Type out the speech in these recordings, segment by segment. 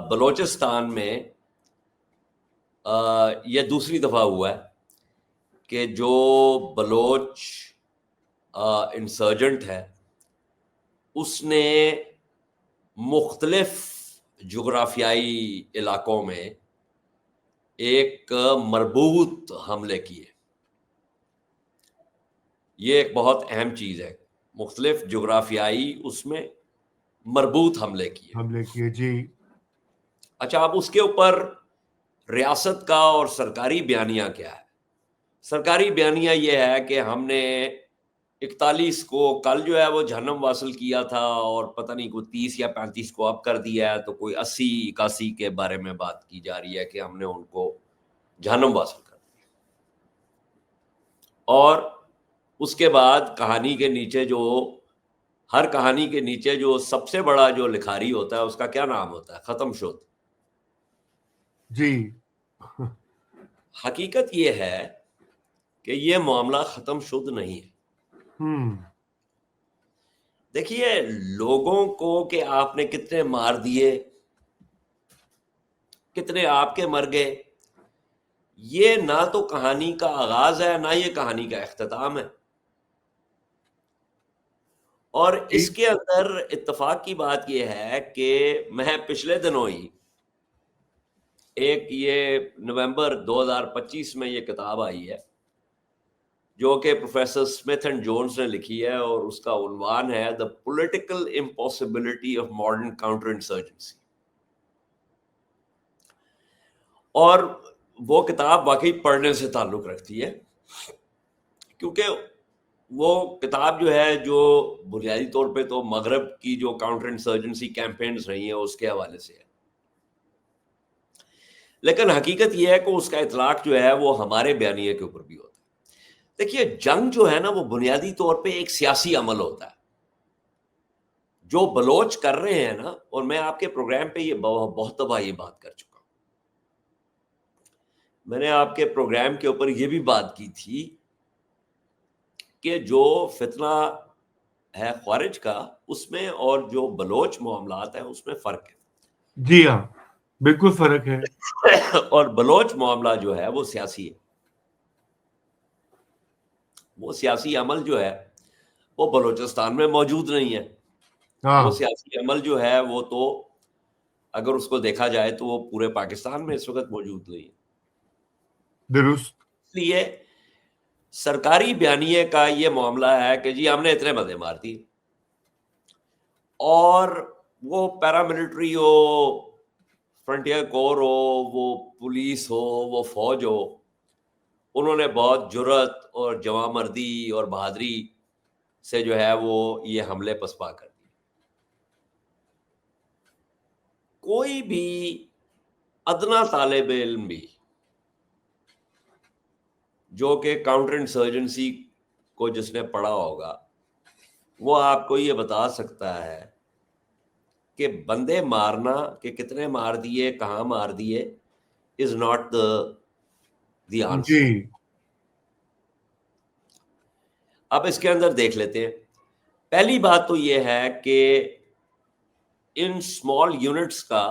بلوچستان میں یہ دوسری دفعہ ہوا ہے کہ جو بلوچ انسرجنٹ ہے اس نے مختلف جغرافیائی علاقوں میں ایک مربوط حملے کیے. یہ ایک بہت اہم چیز ہے، مختلف جغرافیائی اس میں مربوط حملے کیے. جی. اچھا، اب اس کے اوپر ریاست کا اور سرکاری بیانیہ کیا ہے؟ سرکاری بیانیہ یہ ہے کہ ہم نے 41 کو کل جو ہے وہ جہنم واصل کیا تھا، اور پتہ نہیں کوئی 30 یا 35 کو اب کر دیا ہے، تو کوئی 80 81 کے بارے میں بات کی جا رہی ہے کہ ہم نے ان کو جہنم واصل کر دیا. اور اس کے بعد کہانی کے نیچے ہر کہانی کے نیچے جو سب سے بڑا جو لکھاری ہوتا ہے اس کا کیا نام ہوتا ہے؟ ختم شد. جی. حقیقت یہ ہے کہ یہ معاملہ ختم شد نہیں ہے. دیکھیے، لوگوں کو کہ آپ نے کتنے مار دیے، کتنے آپ کے مر گئے، یہ نہ تو کہانی کا آغاز ہے نہ یہ کہانی کا اختتام ہے. اور اس کے اندر اتفاق کی بات یہ ہے کہ میں پچھلے دنوں ہی یہ نومبر 2025 میں یہ کتاب آئی ہے جو کہ پروفیسر اسمتھ اینڈ جونز نے لکھی ہے، اور اس کا عنوان ہے The Political Impossibility of Modern Counterinsurgency. اور وہ کتاب واقعی پڑھنے سے تعلق رکھتی ہے، کیونکہ وہ کتاب جو ہے جو بنیادی طور پہ تو مغرب کی جو کاؤنٹر انسرجنسی کیمپینز رہی ہیں اس کے حوالے سے ہے، لیکن حقیقت یہ ہے کہ اس کا اطلاق جو ہے وہ ہمارے بیانیے کے اوپر بھی ہوتا ہے. دیکھیے، جنگ جو ہے نا وہ بنیادی طور پہ ایک سیاسی عمل ہوتا ہے. جو بلوچ کر رہے ہیں نا، اور میں آپ کے پروگرام پہ یہ بہت دفعہ یہ بات کر چکا ہوں، میں نے آپ کے پروگرام کے اوپر یہ بھی بات کی تھی کہ جو فتنہ ہے خوارج کا اس میں اور جو بلوچ معاملات ہیں اس میں فرق ہے. جی ہاں، بالکل فرق ہے. اور بلوچ معاملہ جو ہے وہ سیاسی ہے. وہ سیاسی عمل جو ہے وہ بلوچستان میں موجود نہیں ہے. وہ سیاسی عمل جو ہے وہ تو اگر اس کو دیکھا جائے تو وہ پورے پاکستان میں اس وقت موجود نہیں ہے. درست. اس لیے سرکاری بیانیے کا یہ معاملہ ہے کہ جی ہم نے اتنے بندے مار دیے، اور وہ پیراملٹری ہو، فرنٹیئر کور ہو، وہ پولیس ہو، وہ فوج ہو، انہوں نے بہت جرأت اور جواں مردی اور بہادری سے جو ہے وہ یہ حملے پسپا کر دیے. کوئی بھی ادنا طالب علم بھی جو کہ کاؤنٹر انسرجنسی کو جس نے پڑھا ہوگا وہ آپ کو یہ بتا سکتا ہے کہ بندے مارنا کہ کتنے مار دیے، کہاں مار دیے، از ناٹ دی آنسر. جی. اب اس کے اندر دیکھ لیتے ہیں. پہلی بات تو یہ ہے کہ ان اسمال یونٹس کا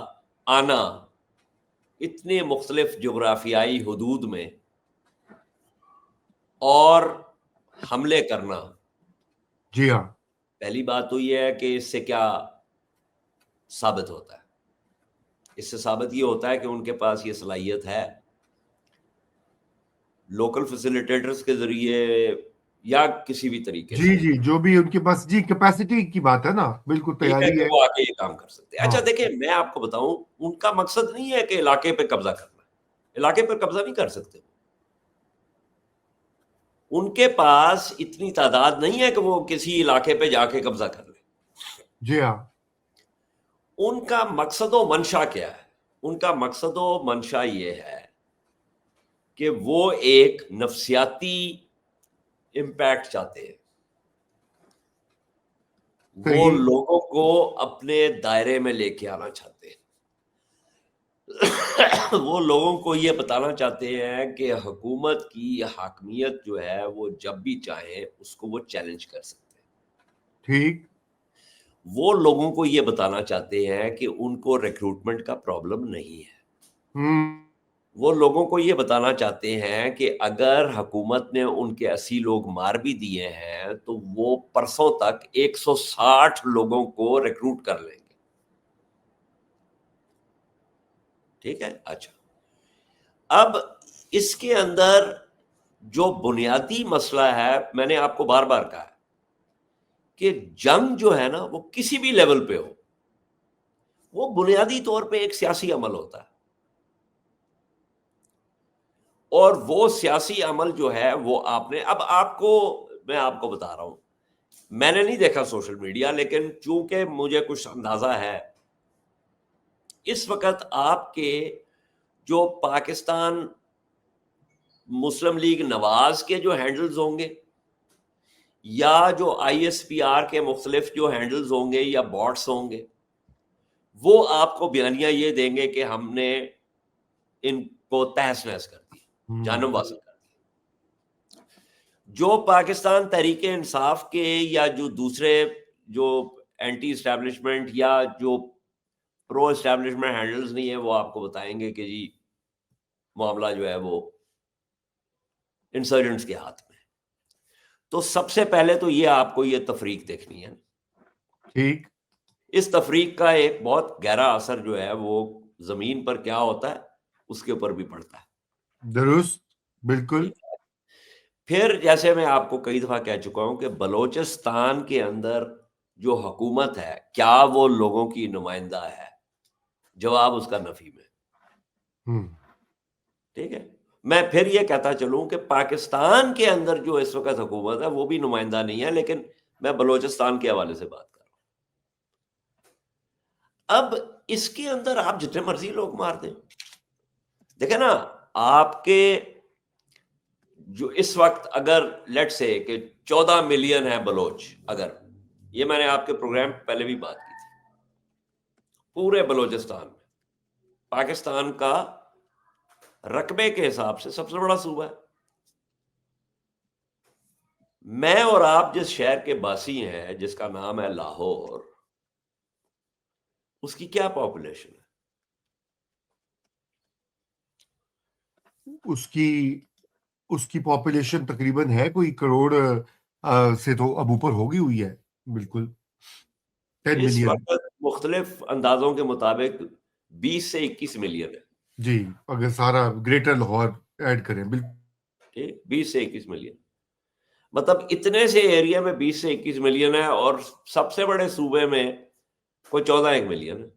آنا اتنے مختلف جغرافیائی حدود میں اور حملے کرنا، جی ہاں، پہلی بات تو یہ ہے کہ اس سے کیا ثابت ہوتا ہے؟ اس سے ثابت یہ ہوتا ہے کہ ان کے پاس یہ صلاحیت ہے لوکل فیسیلیٹیٹرز کے ذریعے یا کسی بھی طریقے سے. جی جو بھی ان کے پاس جی کیپیسٹی کی بات ہے نا، بالکل ٹھیک ہے تیاری کہ ہے. وہ آگے یہ کام کر سکتے ہیں. ہاں. اچھا دیکھیں، میں آپ کو بتاؤں، ان کا مقصد نہیں ہے کہ علاقے پہ قبضہ کرنا. علاقے پر قبضہ نہیں کر سکتے. ان کے پاس اتنی تعداد نہیں ہے کہ وہ کسی علاقے پہ جا کے قبضہ کر لیں. جی ہاں. ان کا مقصد و منشا کیا ہے؟ ان کا مقصد و منشا یہ ہے کہ وہ ایک نفسیاتی امپیکٹ چاہتے ہیں. وہ صحیح. لوگوں کو اپنے دائرے میں لے کے آنا چاہتے ہیں. وہ لوگوں کو یہ بتانا چاہتے ہیں کہ حکومت کی حاکمیت جو ہے وہ جب بھی چاہیں اس کو وہ چیلنج کر سکتے ہیں. ٹھیک. وہ لوگوں کو یہ بتانا چاہتے ہیں کہ ان کو ریکروٹمنٹ کا پرابلم نہیں ہے. وہ لوگوں کو یہ بتانا چاہتے ہیں کہ اگر حکومت نے ان کے 80 لوگ مار بھی دیے ہیں تو وہ پرسوں تک 160 لوگوں کو ریکروٹ کر لیں گے. ٹھیک ہے. اچھا, اب اس کے اندر جو بنیادی مسئلہ ہے, میں نے آپ کو بار بار کہا کہ جنگ جو ہے نا وہ کسی بھی لیول پہ ہو, وہ بنیادی طور پہ ایک سیاسی عمل ہوتا ہے, اور وہ سیاسی عمل جو ہے وہ آپ نے, اب میں آپ کو بتا رہا ہوں, میں نے نہیں دیکھا سوشل میڈیا, لیکن چونکہ مجھے کچھ اندازہ ہے, اس وقت آپ کے جو پاکستان مسلم لیگ نواز کے جو ہینڈلز ہوں گے, یا جو آئی ایس پی آر کے مختلف جو ہینڈلز ہوں گے یا باٹس ہوں گے, وہ آپ کو بیانیہ یہ دیں گے کہ ہم نے ان کو تہس نہس کر دیا, جانم واصل کر دیا. جو پاکستان تحریک انصاف کے یا جو دوسرے جو اینٹی اسٹیبلشمنٹ یا جو پرو اسٹیبلشمنٹ ہینڈلز نہیں ہیں, وہ آپ کو بتائیں گے کہ جی معاملہ جو ہے وہ انسرجنٹس کے ہاتھ میں. تو سب سے پہلے تو یہ آپ کو یہ تفریق دیکھنی ہے. ٹھیک. اس تفریق کا ایک بہت گہرا اثر جو ہے وہ زمین پر کیا ہوتا ہے اس کے اوپر بھی پڑتا ہے. درست, بالکل. پھر جیسے میں آپ کو کئی دفعہ کہہ چکا ہوں کہ بلوچستان کے اندر جو حکومت ہے, کیا وہ لوگوں کی نمائندہ ہے؟ جواب اس کا نفی میں. ٹھیک ہے. میں پھر یہ کہتا چلوں کہ پاکستان کے اندر جو اس وقت حکومت ہے وہ بھی نمائندہ نہیں ہے, لیکن میں بلوچستان کے حوالے سے بات کر رہا ہوں. اب اس کے اندر آپ جتنے مرضی لوگ مار دیں, دیکھیں نا, آپ کے جو اس وقت اگر لیٹ سے کہ 14 ملین ہے بلوچ, اگر یہ میں نے آپ کے پروگرام پہلے بھی بات کی تھی, پورے بلوچستان میں پاکستان کا رقبے کے حساب سے سب سے بڑا صوبہ ہے. میں اور آپ جس شہر کے باسی ہیں جس کا نام ہے لاہور, اس کی کیا پاپولیشن ہے؟ اس کی پاپولیشن تقریباً ہے کوئی کروڑ سے تو اب اوپر ہوگی ہوئی ہے. بالکل 10 اس ملین. وقت مختلف اندازوں کے مطابق 20 سے 21 ملین ہے. جی, اگر سارا گریٹر لاہور ایڈ کریں. بالکل 20 سے 21 ملین, مطلب اتنے سے ایریا میں 20 سے 21 ملین ہے, اور سب سے بڑے صوبے میں کوئی 14 ملین ہے.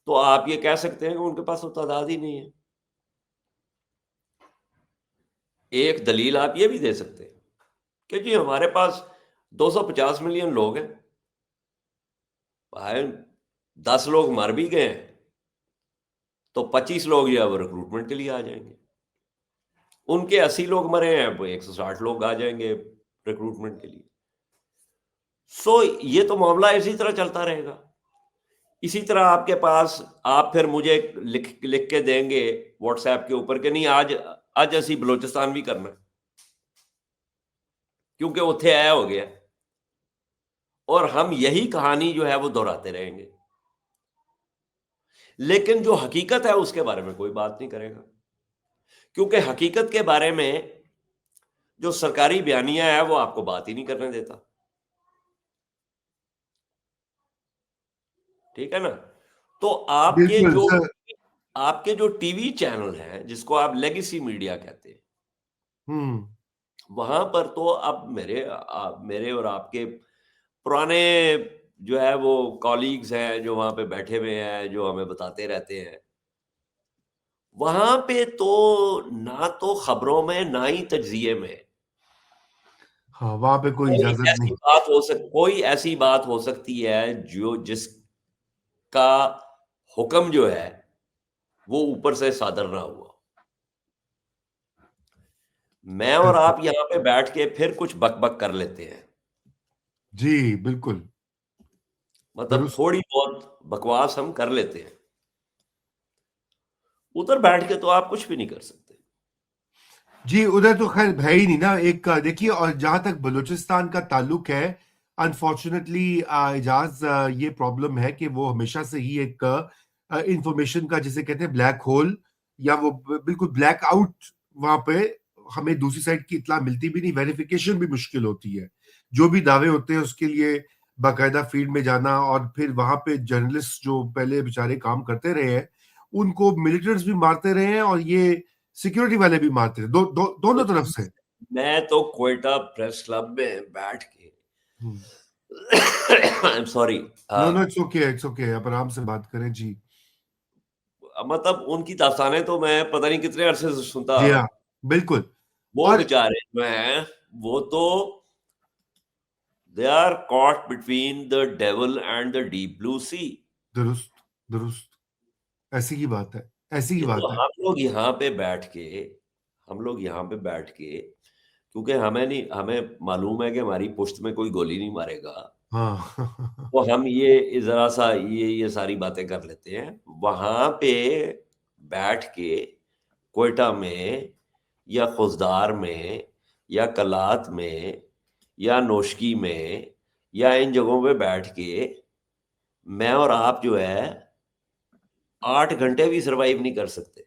تو آپ یہ کہہ سکتے ہیں کہ ان کے پاس وہ تعداد ہی نہیں ہے. ایک دلیل آپ یہ بھی دے سکتے ہیں کہ جی ہمارے پاس 250 ملین لوگ ہیں, بھائی 10 لوگ مر بھی گئے ہیں تو 25 لوگ جو ہے وہ ریکروٹمنٹ کے لیے آ جائیں گے, ان کے 80 لوگ مرے ہیں وہ 160 لوگ آ جائیں گے ریکروٹمنٹ کے لیے. سو یہ تو معاملہ اسی طرح چلتا رہے گا. اسی طرح آپ کے پاس, آپ پھر مجھے لکھ کے دیں گے واٹس ایپ کے اوپر کہ نہیں آج اسی بلوچستان بھی کرنا ہے کیونکہ اتھے آیا ہو گیا, اور ہم یہی کہانی جو ہے وہ دہراتے رہیں گے, لیکن جو حقیقت ہے اس کے بارے میں کوئی بات نہیں کرے گا, کیونکہ حقیقت کے بارے میں جو سرکاری بیانیہ ہے وہ آپ کو بات ہی نہیں کرنے دیتا. ٹھیک ہے نا. تو بالکل سر. آپ کے جو ٹی وی چینل ہیں جس کو آپ لیگیسی میڈیا کہتے ہیں, وہاں پر تو اب میرے اور آپ کے پرانے جو ہے وہ کالیگز ہیں جو وہاں پہ بیٹھے ہوئے ہیں, جو ہمیں بتاتے رہتے ہیں, وہاں پہ تو نہ تو خبروں میں نہ ہی تجزیے میں ہاں, وہاں پہ کوئی اجازت نہیں. کوئی ایسی بات ہو سکتی ہے جس کا حکم جو ہے وہ اوپر سے صادر نہ ہوا. میں اور آپ یہاں پہ بیٹھ کے پھر کچھ بک بک کر لیتے ہیں, جی بالکل, مطلب تھوڑی بہت بکواس ہم کر لیتے ہیں, ادھر بیٹھ کے تو آپ کچھ بھی نہیں کر سکتے. جی ادھر تو خیر ہے ہی نہیں نا. ایک دیکھیے, اور جہاں تک بلوچستان کا تعلق ہے, انفارچونیٹلی اعجاز یہ پرابلم ہے کہ وہ ہمیشہ سے ہی ایک انفارمیشن کا جسے کہتے ہیں بلیک ہول یا وہ بالکل بلیک آؤٹ، وہاں پہ ہمیں دوسری سائڈ کی اطلاع ملتی بھی نہیں، ویریفیکیشن بھی مشکل ہوتی ہے. جو بھی دعوے ہوتے ہیں اس کے لیے باقاعدہ فیلڈ میں جانا، اور پھر وہاں پہ جرنلسٹ جو پہلے بیچارے کام کرتے رہے ہیں ان کو ملٹرنٹس بھی مارتے رہے ہیں اور یہ سیکیورٹی والے بھی مارتے رہے، دونوں طرف سے. میں تو کوئٹہ پریس کلب میں بیٹھ کے sorry no no it's okay, it's okay, آپ آرام سے بات کریں. جی مطلب ان کی داستانیں تو میں پتہ نہیں کتنے عرصے سے سنتا آ جی رہا ہاں ہوں. بالکل. وہ اور بیچارے جو ہیں وہ تو they are caught between the devil and the deep blue sea. درست درست، ایسی ہی بات ہے، ایسی ہی یہ تو بات ہے. ہم لوگ یہاں پہ بیٹھ کے کیونکہ ہمیں معلوم ہے کہ ہماری پشت میں کوئی گولی نہیں مارے گا، ہاں تو ہم یہ ذرا سا یہ ساری باتیں کر لیتے ہیں. وہاں پہ بیٹھ کے کوئٹہ میں یا خضدار میں یا کلات میں یا نوشکی میں یا ان جگہوں پہ بیٹھ کے میں اور آپ جو ہے 8 گھنٹے بھی سروائیو نہیں کر سکتے.